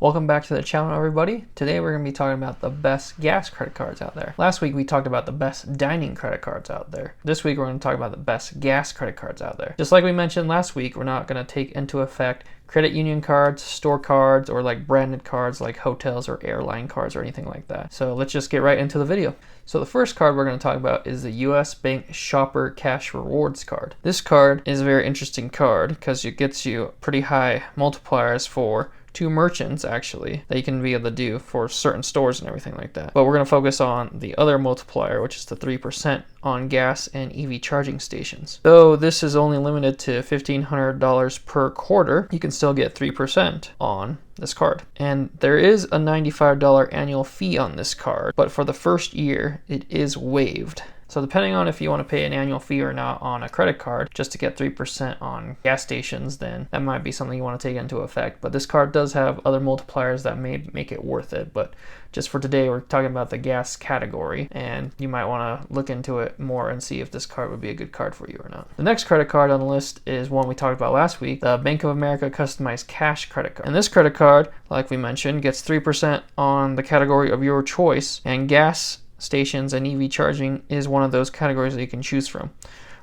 Welcome back to the channel, everybody. Today we're going to be talking about the best gas credit cards out there. Last week we talked about the best dining credit cards out there. This week we're going to talk about the best gas credit cards out there. Just like we mentioned last week, we're not going to take into effect credit union cards, store cards, or like branded cards like hotels or airline cards or anything like that. So let's just get right into the video. So the first card we're going to talk about is the US Bank Shopper Cash Rewards card. This card is a very interesting card because it gets you pretty high multipliers for two merchants actually that you can be able to do for certain stores and everything like that. But we're going to focus on the other multiplier, which is the 3% on gas and EV charging stations. Though this is only limited to $1,500 per quarter, you can still get 3% on this card. And there is a $95 annual fee on this card, but for the first year it is waived. So depending on if you want to pay an annual fee or not on a credit card just to get 3% on gas stations, then that might be something you want to take into effect. But this card does have other multipliers that may make it worth it. But just for today, we're talking about the gas category, and you might want to look into it more and see if this card would be a good card for you or not. The next credit card on the list is one we talked about last week, the Bank of America Customized Cash Credit Card. And this credit card, like we mentioned, gets 3% on the category of your choice, and gas stations and EV charging is one of those categories that you can choose from.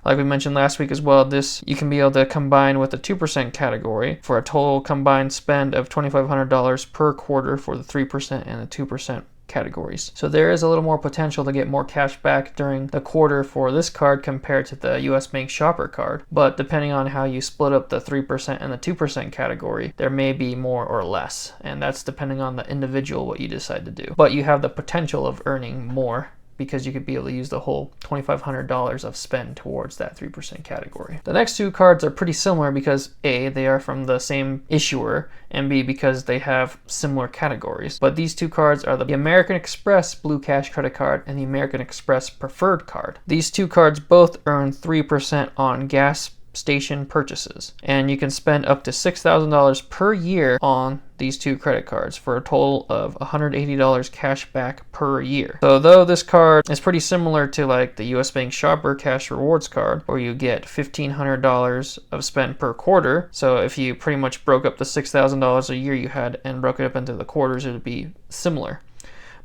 Like we mentioned last week as well, this you can be able to combine with the 2% category for a total combined spend of $2,500 per quarter for the 3% and the 2% categories. So there is a little more potential to get more cash back during the quarter for this card compared to the US Bank Shopper card. But depending on how you split up the 3% and the 2% category, there may be more or less. And that's depending on the individual what you decide to do. But you have the potential of earning more because you could be able to use the whole $2,500 of spend towards that 3% category. The next two cards are pretty similar because A, they are from the same issuer, and B, because they have similar categories. But these two cards are the American Express Blue Cash Credit Card and the American Express Preferred Card. These two cards both earn 3% on gas station purchases, and you can spend up to $6,000 per year on these two credit cards for a total of $180 cash back per year. So though this card is pretty similar to like the US Bank Shopper Cash Rewards card, where you get $1,500 of spend per quarter, so if you pretty much broke up the $6,000 a year you had and broke it up into the quarters, it would be similar.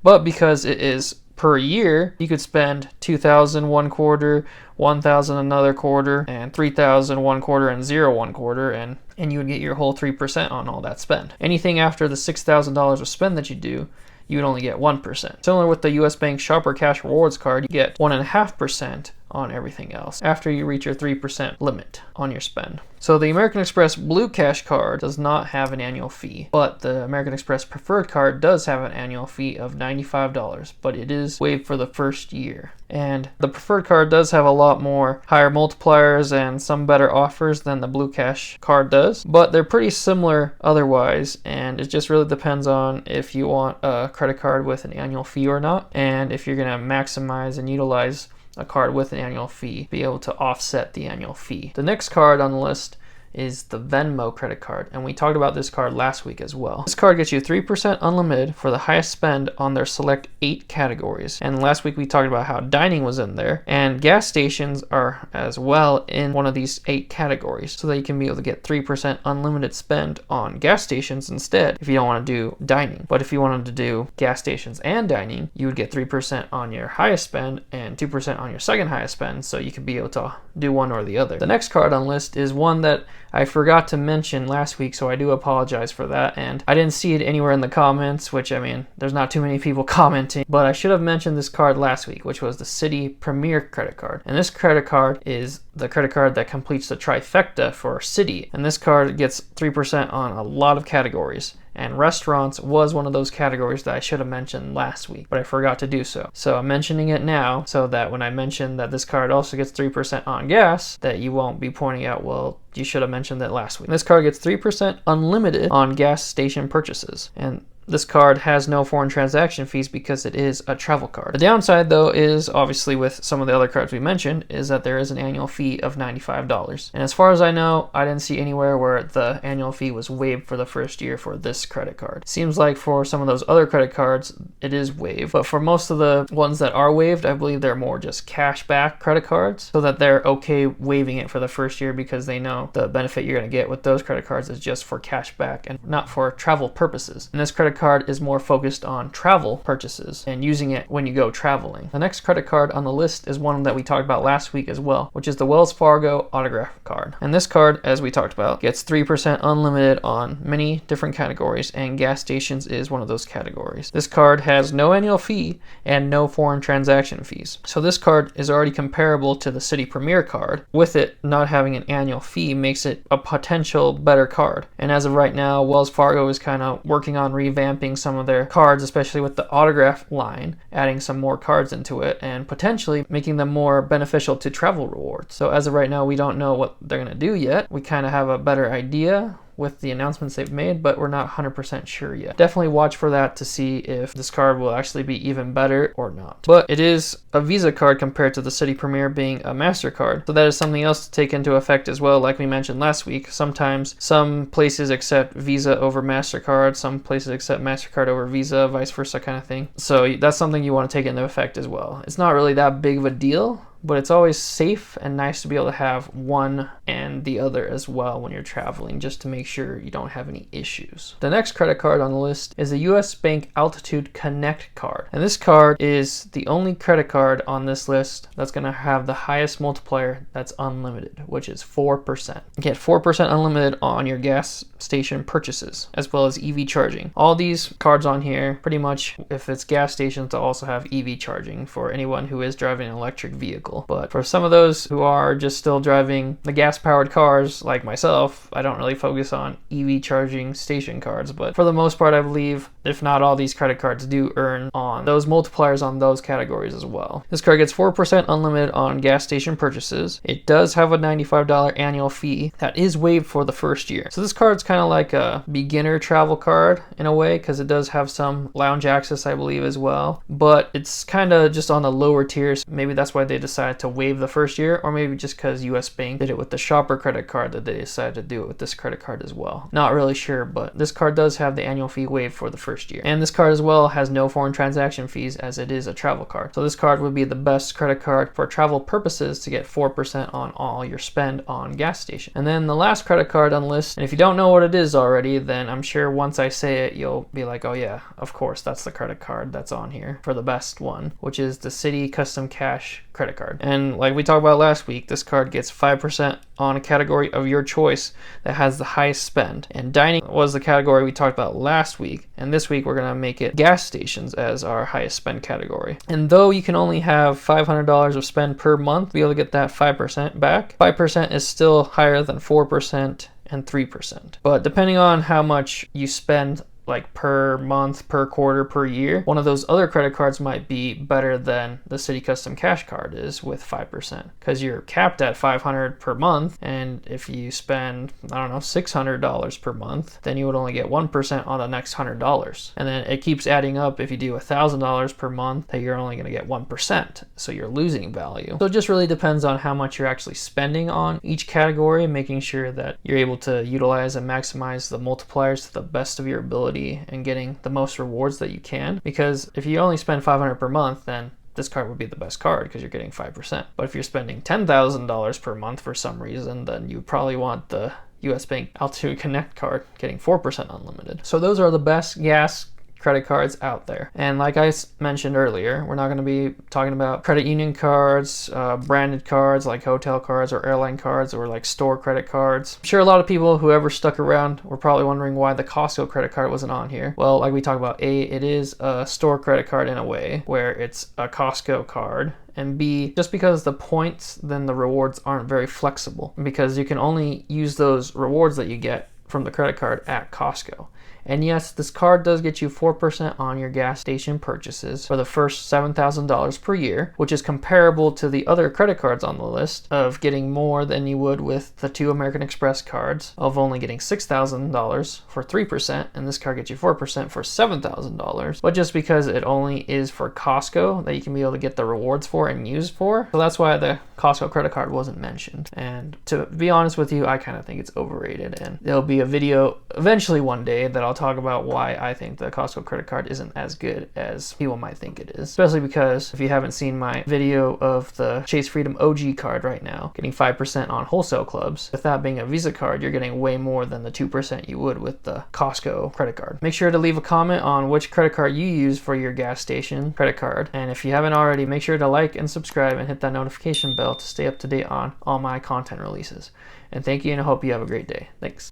But because it is per year, you could spend $2,000 one quarter, $1,000 another quarter, and $3,000 one quarter, and $0 one quarter, and you would get your whole 3% on all that spend. Anything after the $6,000 of spend that you do, you would only get 1%. Similar with the US Bank Shopper Cash Rewards card, you get 1.5% on everything else after you reach your 3% limit on your spend. So the American Express Blue Cash card does not have an annual fee, but the American Express Preferred card does have an annual fee of $95, but it is waived for the first year. And the Preferred card does have a lot more higher multipliers and some better offers than the Blue Cash card does, but they're pretty similar otherwise, and it just really depends on if you want a credit card with an annual fee or not, and if you're going to maximize and utilize a card with an annual fee, be able to offset the annual fee. The next card on the list is the Venmo credit card, and we talked about this card last week as well. This card gets you 3% unlimited for the highest spend on their select 8 categories. And last week we talked about how dining was in there, and gas stations are as well in one of these 8 categories, so that you can be able to get 3% unlimited spend on gas stations instead if you don't want to do dining. But if you wanted to do gas stations and dining, you would get 3% on your highest spend and 2% on your second highest spend, so you could be able to do one or the other. The next card on the list is one that I forgot to mention last week, so I do apologize for that, and I didn't see it anywhere in the comments, which, I mean, there's not too many people commenting, but I should have mentioned this card last week, which was the Citi Premier credit card. And this credit card is the credit card that completes the trifecta for Citi, and this card gets 3% on a lot of categories. And restaurants was one of those categories that I should have mentioned last week, but I forgot to do so. So I'm mentioning it now so that when I mention that this card also gets 3% on gas, that you won't be pointing out, well, you should have mentioned that last week. This card gets 3% unlimited on gas station purchases. And this card has no foreign transaction fees because it is a travel card. The downside, though, is obviously with some of the other cards we mentioned, is that there is an annual fee of $95. And as far as I know, I didn't see anywhere where the annual fee was waived for the first year for this credit card. Seems like for some of those other credit cards, it is waived. But for most of the ones that are waived, I believe they're more just cashback credit cards, so that they're okay waiving it for the first year because they know the benefit you're going to get with those credit cards is just for cashback and not for travel purposes. And this credit card is more focused on travel purchases and using it when you go traveling. The next credit card on the list is one that we talked about last week as well, which is the Wells Fargo autograph card. And this card, as we talked about, gets 3% unlimited on many different categories, and gas stations is one of those categories. This card has no annual fee and no foreign transaction fees. So this card is already comparable to the City Premier card. With it not having an annual fee makes it a potential better card. And as of right now, Wells Fargo is kind of working on revamping some of their cards, especially with the autograph line, adding some more cards into it and potentially making them more beneficial to travel rewards. So as of right now, we don't know what they're going to do yet. We kind of have a better idea with the announcements they've made, but we're not 100% sure yet. Definitely watch for that to see if this card will actually be even better or not. But it is a Visa card compared to the City Premier being a MasterCard. So that is something else to take into effect as well. Like we mentioned last week, sometimes some places accept Visa over MasterCard, some places accept MasterCard over Visa, vice versa kind of thing. So that's something you want to take into effect as well. It's not really that big of a deal, but it's always safe and nice to be able to have one and the other as well when you're traveling, just to make sure you don't have any issues. The next credit card on the list is the US Bank Altitude Connect card. And this card is the only credit card on this list that's going to have the highest multiplier that's unlimited, which is 4%. You get 4% unlimited on your gas station purchases, as well as EV charging. All these cards on here, pretty much, if it's gas stations, they'll also have EV charging for anyone who is driving an electric vehicle. But for some of those who are just still driving the gas-powered cars, like myself, I don't really focus on EV charging station cards. But for the most part, I believe, if not all, these credit cards do earn on those multipliers on those categories as well. This card gets 4% unlimited on gas station purchases. It does have a $95 annual fee that is waived for the first year. So this card's kind of like a beginner travel card in a way, because it does have some lounge access, I believe, as well. But it's kind of just on the lower tiers. Maybe that's why they decided to waive the first year, or maybe just because US Bank did it with the shopper credit card that they decided to do it with this credit card as well. Not really sure, but this card does have the annual fee waived for the first year. And this card as well has no foreign transaction fees, as it is a travel card. So this card would be the best credit card for travel purposes to get 4% on all your spend on gas station. And then the last credit card on the list, and if you don't know what it is already, then I'm sure once I say it, you'll be like, oh yeah, of course, that's the credit card that's on here for the best one, which is the Citi Custom Cash credit card. And like we talked about last week, this card gets 5% on a category of your choice that has the highest spend. And dining was the category we talked about last week, and this week we're going to make it gas stations as our highest spend category. And though you can only have $500 of spend per month to be able to get that 5% back, 5% is still higher than 4% and 3%. But depending on how much you spend, like per month, per quarter, per year, one of those other credit cards might be better than the Citi Custom Cash card is with 5%, because you're capped at $500 per month, and if you spend, I don't know, $600 per month, then you would only get 1% on the next $100, and then it keeps adding up. If you do $1,000 per month, that you're only going to get 1%, so you're losing value. So it just really depends on how much you're actually spending on each category, making sure that you're able to utilize and maximize the multipliers to the best of your ability and getting the most rewards that you can. Because if you only spend $500 per month, then this card would be the best card because you're getting 5%. But if you're spending $10,000 per month for some reason, then you probably want the US Bank Altitude Connect card getting 4% unlimited. So those are the best gas credit cards out there. And like I mentioned earlier, we're not going to be talking about credit union cards, branded cards like hotel cards or airline cards, or like store credit cards. I'm sure a lot of people who ever stuck around were probably wondering why the Costco credit card wasn't on here. Well, like we talked about, A, it is a store credit card in a way where it's a Costco card, and B, just because the points, then the rewards aren't very flexible, because you can only use those rewards that you get from the credit card at Costco. And yes, this card does get you 4% on your gas station purchases for the first $7,000 per year, which is comparable to the other credit cards on the list of getting more than you would with the 2 American Express cards of only getting $6,000 for 3%, and this card gets you 4% for $7,000. But just because it only is for Costco that you can be able to get the rewards for and use for, so that's why the Costco credit card wasn't mentioned. And to be honest with you, I kind of think it's overrated, and there'll be a video eventually one day that I'll talk about why I think the Costco credit card isn't as good as people might think it is. Especially because if you haven't seen my video of the Chase Freedom OG card right now, getting 5% on wholesale clubs, with that being a Visa card, you're getting way more than the 2% you would with the Costco credit card. Make sure to leave a comment on which credit card you use for your gas station credit card. And if you haven't already, make sure to like and subscribe and hit that notification bell to stay up to date on all my content releases. And thank you, and I hope you have a great day. Thanks.